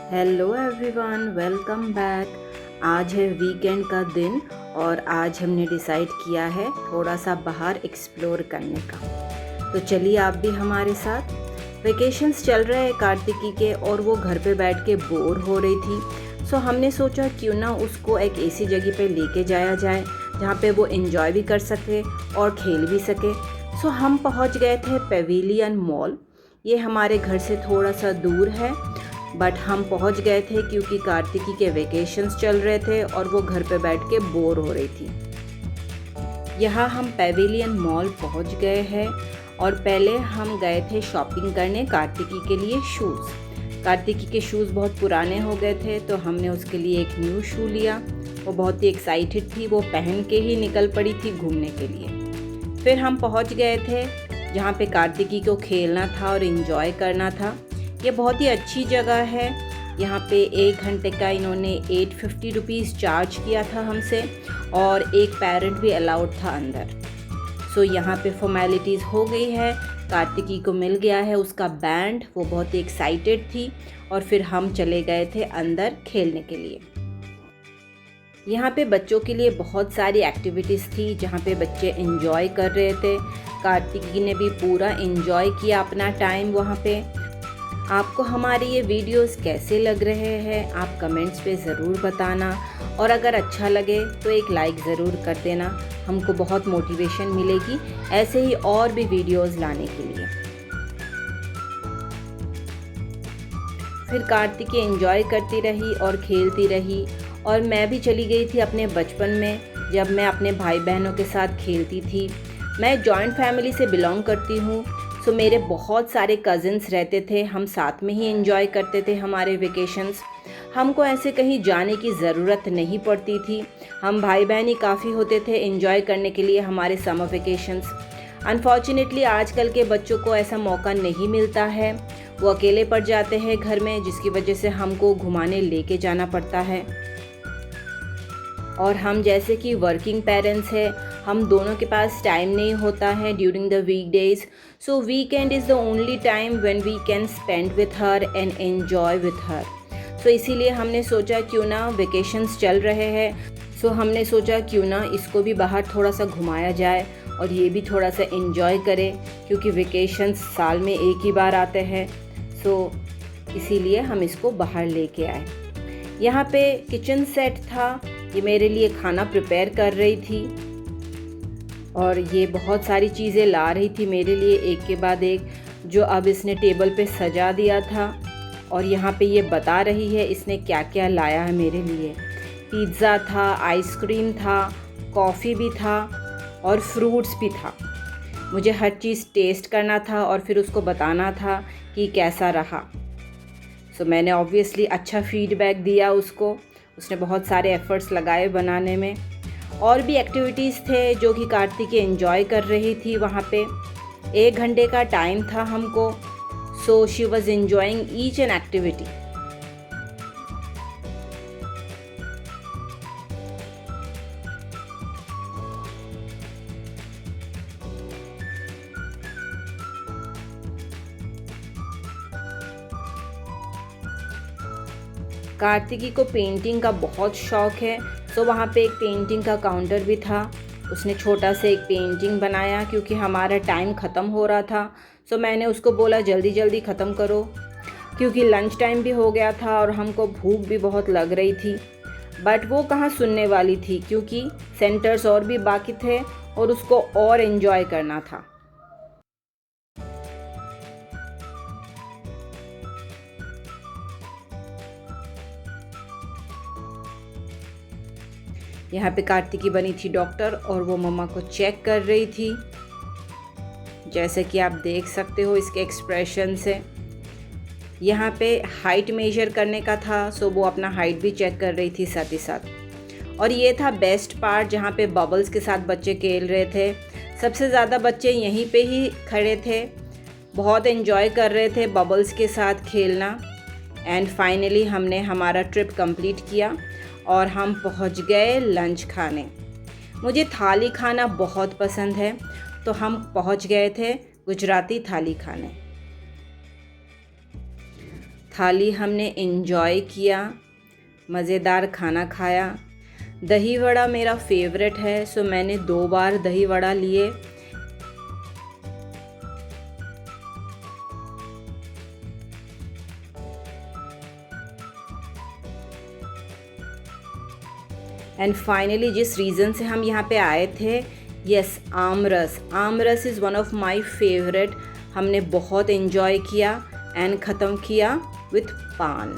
Hello everyone, welcome back. आज है weekend का दिन और आज हमने डिसाइड किया है थोड़ा सा बाहर एक्सप्लोर करने का। तो चलिए आप भी हमारे साथ। वेकेशंस चल रहे हैं कार्तिकी के और वो घर पे बैठ के बोर हो रही थी। सो हमने सोचा क्यों ना उसको एक ऐसी जगह पे लेके जाया जाए जहाँ पे वो एंजॉय भी कर सके और खेल भी सके। सो हम पहुँच गए थे पेविलियन मॉल। ये हमारे घर से थोड़ा सा दूर है, बट हम पहुंच गए थे क्योंकि कार्तिकी के वेकेशंस चल रहे थे और वो घर पे बैठ के बोर हो रही थी। यहाँ हम पेविलियन मॉल पहुंच गए हैं और पहले हम गए थे शॉपिंग करने कार्तिकी के लिए शूज़। कार्तिकी के शूज़ बहुत पुराने हो गए थे तो हमने उसके लिए एक न्यू शू लिया। वो बहुत ही एक्साइटेड थी, वो पहन के ही निकल पड़ी थी घूमने के लिए। फिर हम पहुँच गए थे जहाँ पे कार्तिकी को खेलना था और इन्जॉय करना था। ये बहुत ही अच्छी जगह है। यहाँ पे 1 घंटे का इन्होंने 850 रुपीज़ चार्ज किया था हमसे और एक पेरेंट भी अलाउड था अंदर। सो यहाँ पे फॉर्मेलिटीज़ हो गई है। कार्तिकी को मिल गया है उसका बैंड, वो बहुत ही एक्साइटेड थी और फिर हम चले गए थे अंदर खेलने के लिए। यहाँ पे बच्चों के लिए बहुत सारी एक्टिविटीज़ थी जहाँ पे बच्चे एंजॉय कर रहे थे। कार्तिकी ने भी पूरा एंजॉय किया अपना टाइम वहाँ पे। आपको हमारे ये वीडियोस कैसे लग रहे हैं आप कमेंट्स पे ज़रूर बताना और अगर अच्छा लगे तो एक लाइक ज़रूर कर देना। हमको बहुत मोटिवेशन मिलेगी ऐसे ही और भी वीडियोस लाने के लिए। फिर कार्तिकी एंजॉय करती रही और खेलती रही और मैं भी चली गई थी अपने बचपन में जब मैं अपने भाई बहनों के साथ खेलती थी। मैं जॉइंट फैमिली से बिलोंग करती हूँ। सो मेरे बहुत सारे कज़िन्स रहते थे, हम साथ में ही एंजॉय करते थे हमारे वेकेशंस। हमको ऐसे कहीं जाने की ज़रूरत नहीं पड़ती थी। हम भाई बहन ही काफ़ी होते थे एंजॉय करने के लिए हमारे समर वेकेशंस। अनफॉर्चुनेटली आजकल के बच्चों को ऐसा मौका नहीं मिलता है। वो अकेले पड़ जाते हैं घर में, जिसकी वजह से हमको घुमाने लेके जाना पड़ता है। और हम जैसे कि वर्किंग पेरेंट्स हैं, हम दोनों के पास टाइम नहीं होता है during the weekdays. So weekend is the only time when we can spend with her and enjoy with her. So इसीलिए हमने सोचा क्यों ना वेकेशंस चल रहे हैं, सो हमने सोचा क्यों ना इसको भी बाहर थोड़ा सा घुमाया जाए और ये भी थोड़ा सा एन्जॉय करे क्योंकि वेकेशंस साल में एक ही बार आते हैं। सो इसीलिए हम इसको बाहर लेके आए। यहाँ पे किचन सेट था, ये मेरे लिए खाना प्रिपेयर कर रही थी और ये बहुत सारी चीज़ें ला रही थी मेरे लिए एक के बाद एक, जो अब इसने टेबल पे सजा दिया था। और यहाँ पे ये बता रही है इसने क्या क्या लाया है मेरे लिए। पिज़्ज़ा था, आइसक्रीम था, कॉफ़ी भी था और फ्रूट्स भी था। मुझे हर चीज़ टेस्ट करना था और फिर उसको बताना था कि कैसा रहा। सो मैंने ऑब्वियसली अच्छा फीडबैक दिया उसको। उसने बहुत सारे एफ़र्ट्स लगाए बनाने में। और भी एक्टिविटीज़ थे जो कि कार्तिकी एंजॉय कर रही थी वहाँ पे। 1 घंटे का टाइम था हमको। So she was enjoying each an activity. Kartiki को पेंटिंग का बहुत शौक़ है। सो वहाँ पे एक पेंटिंग का काउंटर भी था। उसने छोटा सा एक पेंटिंग बनाया क्योंकि हमारा टाइम ख़त्म हो रहा था। सो मैंने उसको बोला जल्दी जल्दी ख़त्म करो क्योंकि लंच टाइम भी हो गया था और हमको भूख भी बहुत लग रही थी। बट वो कहाँ सुनने वाली थी क्योंकि सेंटर्स और भी बाकी थे और उसको और एंजॉय करना था। यहाँ पे कार्तिकी बनी थी डॉक्टर और वो मम्मा को चेक कर रही थी, जैसे कि आप देख सकते हो इसके एक्सप्रेशन से। यहाँ पे हाइट मेजर करने का था, सो वो अपना हाइट भी चेक कर रही थी साथ ही साथ। और ये था बेस्ट पार्ट जहाँ पे बबल्स के साथ बच्चे खेल रहे थे। सबसे ज़्यादा बच्चे यहीं पे ही खड़े थे, बहुत एंजॉय कर रहे थे बबल्स के साथ खेलना। एंड फाइनली हमने हमारा ट्रिप कंप्लीट किया और हम पहुंच गए लंच खाने। मुझे थाली खाना बहुत पसंद है तो हम पहुंच गए थे गुजराती थाली खाने। थाली हमने एंजॉय किया, मज़ेदार खाना खाया। दही वड़ा मेरा फेवरेट है, सो मैंने 2 बार दही वड़ा लिए। एंड फाइनली जिस रीज़न से हम यहाँ पे आए थे, yes, aamras is one of my favourite. हमने बहुत एंजॉय किया एंड ख़त्म किया विथ पान।